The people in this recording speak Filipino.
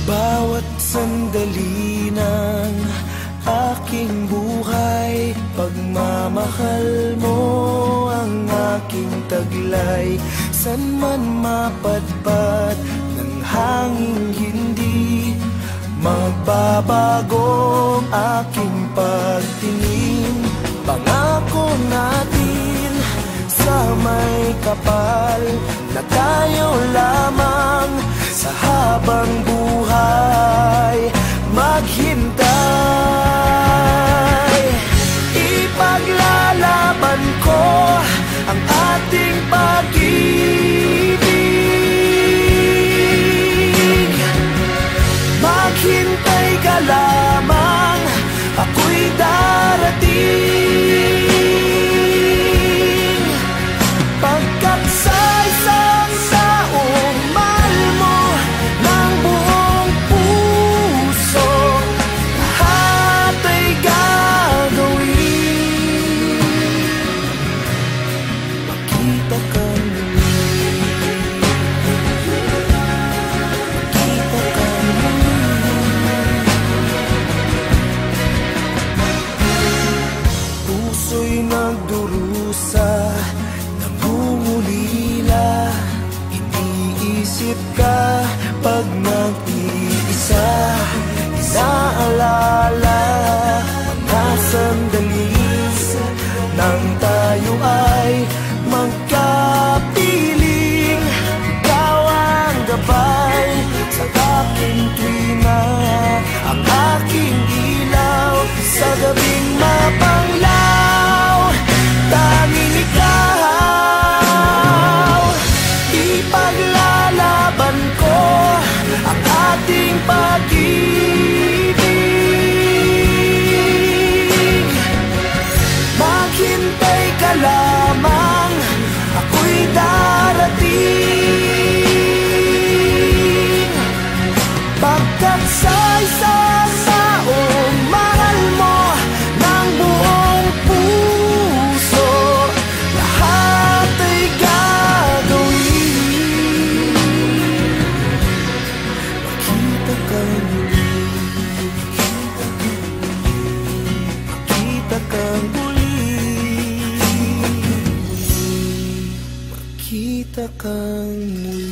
Bawat sandali ng aking buhay, pagmamahal mo ang aking taglay. San man mapadpad ng hanging hindi magbabagong aking pagtingin. Pangako natin sa may kapal na tayo lamang sa habang buhay maghintay. Ipaglalaban ko ang ating pag-ibig. Maghintay ka lamang, ako'y darating. Pagkat sa isang taong mahal mo ng buong puso, lahat ay gagawin. Makita ka muli, makita ka muli. Puso'y nagdurusa, nangungulila, iniisip ka pag nag-iisa. Inaalala mga sandali nang tayo ay magkapiling. Ikaw ang gabay sa aking tuwina, ang aking ilaw sa gabing mapanglaw. Tanging ikaw, ipaglalaban ko ang ating pag-ibig. Maghintay ka lamang, ako'y darating. Pagkat sa isang taong mahal mo ng buong puso, lahat ay gagawin. Makita ka muli, makita ka muli, makita ka muli.